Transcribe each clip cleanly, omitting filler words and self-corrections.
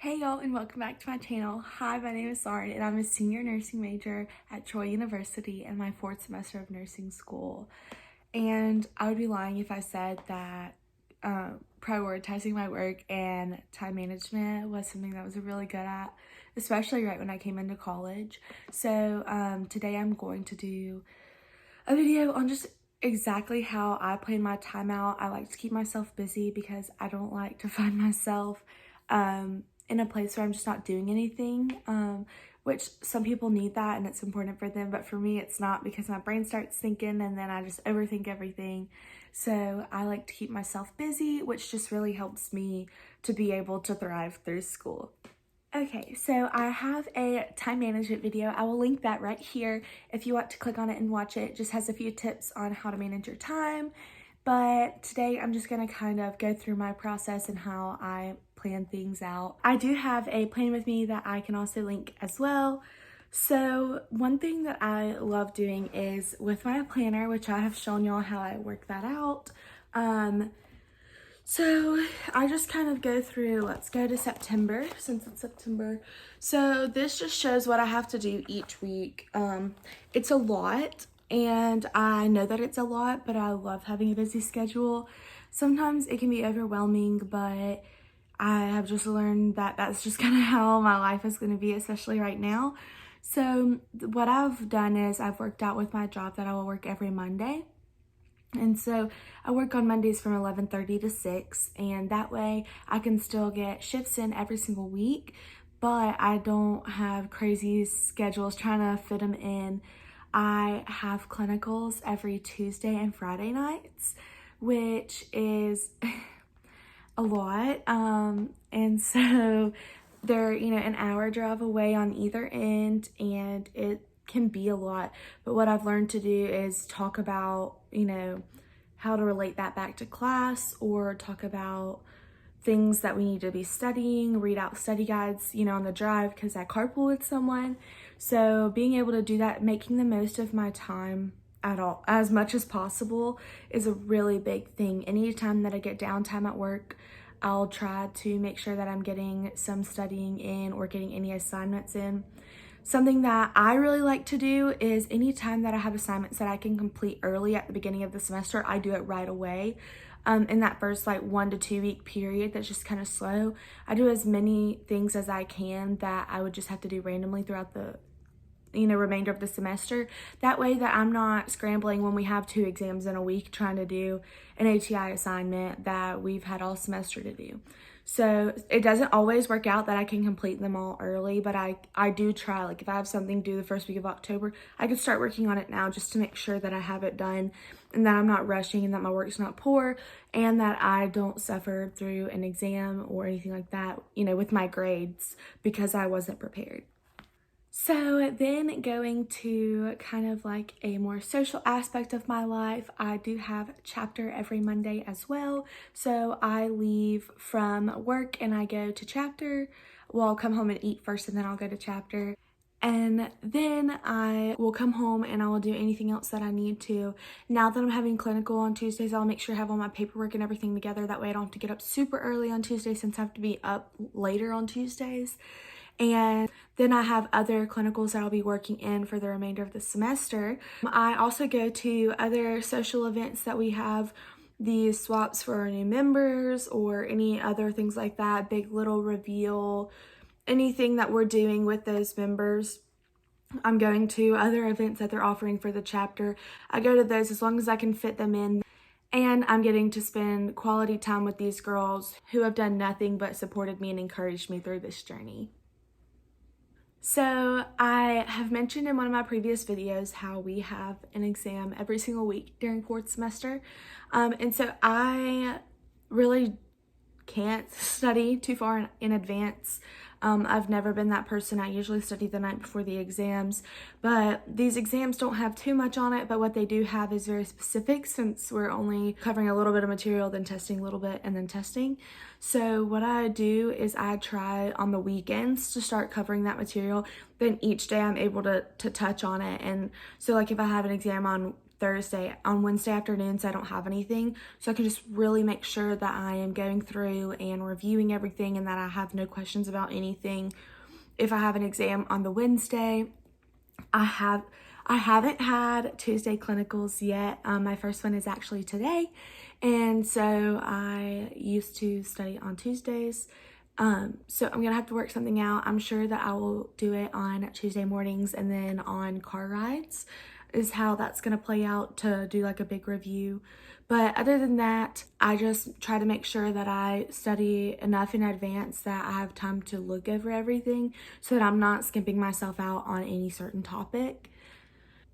Hey y'all, and welcome back to my channel. Hi, my name is Sorority and I'm a senior nursing major at Troy University in my 4th semester of nursing school. And I would be lying if I said that prioritizing my work and time management was something that I was really good at, especially right when I came into college. So today I'm going to do a video on just exactly how I plan my time out. I like to keep myself busy because I don't like to find myself in a place where I'm just not doing anything, which some people need that and it's important for them, but for me it's not, because my brain starts thinking and then I just overthink everything. So I like to keep myself busy, which just really helps me to be able to thrive through school. Okay, so I have a time management video. I will link that right here if you want to click on it and watch it. It just has a few tips on how to manage your time. But today I'm just going to kind of go through my process and how I plan things out. I do have a plan with me that I can also link as well. So one thing that I love doing is with my planner, which I have shown y'all how I work that out. So I just kind of go through, let's go to September, since it's September. So this just shows what I have to do each week. It's a lot, and I know that it's a lot, but I love having a busy schedule. Sometimes it can be overwhelming, but I have just learned that that's just kind of how my life is going to be, especially right now. So what I've done is I've worked out with my job that I will work every Monday. And so I work on Mondays from 11:30 to 6, and that way I can still get shifts in every single week, but I don't have crazy schedules trying to fit them in. I have clinicals every Tuesday and Friday nights, which is a lot. And so they're, an hour drive away on either end, and it can be a lot. But what I've learned to do is talk about, how to relate that back to class, or talk about things that we need to be studying, read out study guides, on the drive, because I carpool with someone. So being able to do that, making the most of my time at all, as much as possible, is a really big thing. Anytime that I get downtime at work, I'll try to make sure that I'm getting some studying in or getting any assignments in. Something that I really like to do is anytime that I have assignments that I can complete early at the beginning of the semester, I do it right away. In that first 1 to 2 week period that's just kind of slow, I do as many things as I can that I would just have to do randomly throughout the remainder of the semester. That way that I'm not scrambling when we have 2 exams in a week trying to do an ATI assignment that we've had all semester to do. So it doesn't always work out that I can complete them all early, but I do try. If I have something due the first week of October, I can start working on it now just to make sure that I have it done and that I'm not rushing and that my work's not poor and that I don't suffer through an exam or anything like that, with my grades because I wasn't prepared. So then going to kind of a more social aspect of my life, I do have chapter every Monday as well. So I leave from work and I go to chapter. Well, I'll come home and eat first and then I'll go to chapter. And then I will come home and I will do anything else that I need to. Now that I'm having clinical on Tuesdays, I'll make sure I have all my paperwork and everything together. That way I don't have to get up super early on Tuesdays since I have to be up later on Tuesdays. And then I have other clinicals that I'll be working in for the remainder of the semester. I also go to other social events that we have, these swaps for our new members or any other things like that, big little reveal, anything that we're doing with those members. I'm going to other events that they're offering for the chapter. I go to those as long as I can fit them in. And I'm getting to spend quality time with these girls who have done nothing but supported me and encouraged me through this journey. So I have mentioned in one of my previous videos how we have an exam every single week during 4th semester. And so I really can't study too far in advance. I've never been that person. I usually study the night before the exams, but these exams don't have too much on it, but what they do have is very specific since we're only covering a little bit of material, then testing a little bit, and then testing. So what I do is I try on the weekends to start covering that material. Then each day I'm able to touch on it. And so if I have an exam on Thursday. On Wednesday afternoons, I don't have anything, so I can just really make sure that I am going through and reviewing everything and that I have no questions about anything. If I have an exam on the Wednesday, I haven't had Tuesday clinicals yet. My first one is actually today, and so I used to study on Tuesdays. So I'm gonna have to work something out. I'm sure that I will do it on Tuesday mornings, and then on car rides is how that's gonna play out, to do like a big review. But other than that, I just try to make sure that I study enough in advance that I have time to look over everything so that I'm not skimping myself out on any certain topic.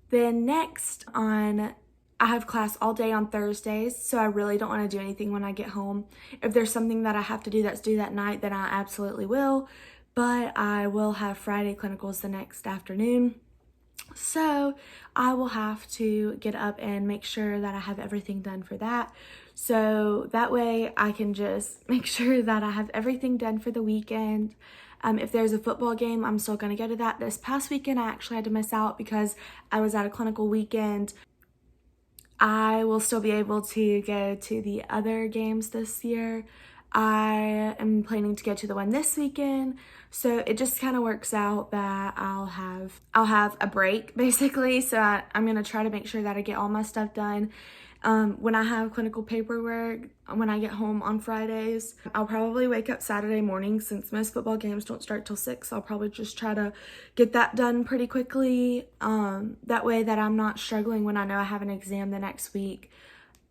Then next I have class all day on Thursdays, so I really don't want to do anything when I get home. If there's something that I have to do that's due that night, then I absolutely will, but I will have Friday clinicals the next afternoon. So I will have to get up and make sure that I have everything done for that. So that way I can just make sure that I have everything done for the weekend. If there's a football game, I'm still going to go to that. This past weekend, I actually had to miss out because I was at a clinical weekend. I will still be able to go to the other games this year. I am planning to go to the one this weekend, so it just kind of works out that I'll have a break basically. So I'm gonna try to make sure that I get all my stuff done. When I have clinical paperwork, when I get home on Fridays, I'll probably wake up Saturday morning. Since most football games don't start till 6, I'll probably just try to get that done pretty quickly. That way that I'm not struggling when I know I have an exam the next week.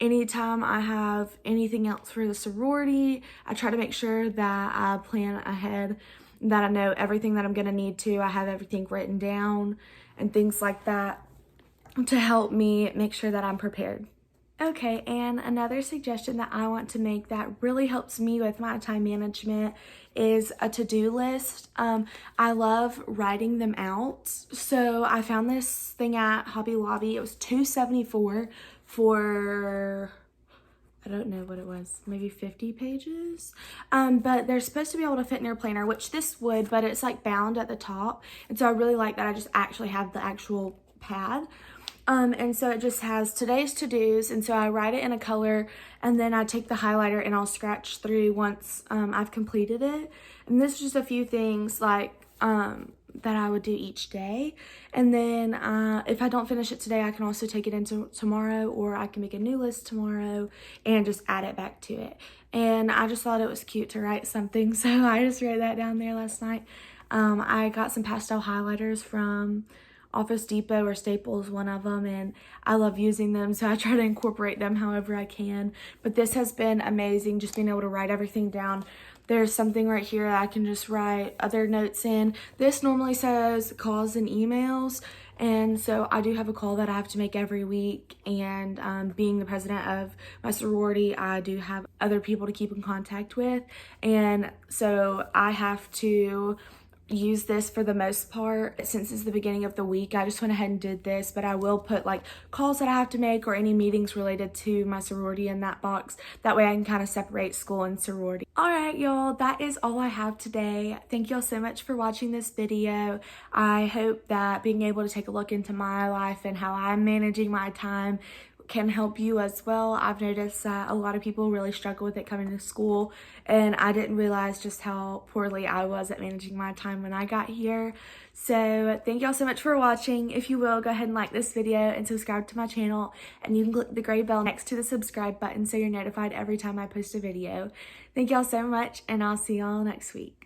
Anytime I have anything else for the sorority, I try to make sure that I plan ahead, that I know everything that I'm gonna need to. I have everything written down and things like that to help me make sure that I'm prepared. Okay, and another suggestion that I want to make that really helps me with my time management is a to-do list. I love writing them out. So I found this thing at Hobby Lobby. It was $2.74 for, I don't know what it was, maybe 50 pages. But they're supposed to be able to fit in your planner, which this would, but it's like bound at the top. And so I really like that I just actually have the actual pad. And so it just has today's to-dos, and so I write it in a color, and then I take the highlighter and I'll scratch through once I've completed it. And this is just a few things like that I would do each day. And then if I don't finish it today, I can also take it into tomorrow, or I can make a new list tomorrow and just add it back to it. And I just thought it was cute to write something, so I just wrote that down there last night. I got some pastel highlighters from Office Depot or Staples, one of them, and I love using them, so I try to incorporate them however I can. But this has been amazing, just being able to write everything down. There's something right here that I can just write other notes in. This normally says calls and emails, and so I do have a call that I have to make every week, and being the president of my sorority, I do have other people to keep in contact with, and so I have to use this for the most part. Since it's the beginning of the week, I just went ahead and did this, but I will put like calls that I have to make or any meetings related to my sorority in that box. That way I can kind of separate school and sorority. All right, y'all, that is all I have today. Thank y'all so much for watching this video. I hope that being able to take a look into my life and how I'm managing my time can help you as well. I've noticed that a lot of people really struggle with it coming to school, and I didn't realize just how poorly I was at managing my time when I got here. So thank y'all so much for watching. If you will, go ahead and like this video and subscribe to my channel, and you can click the gray bell next to the subscribe button so you're notified every time I post a video. Thank y'all so much, and I'll see y'all next week.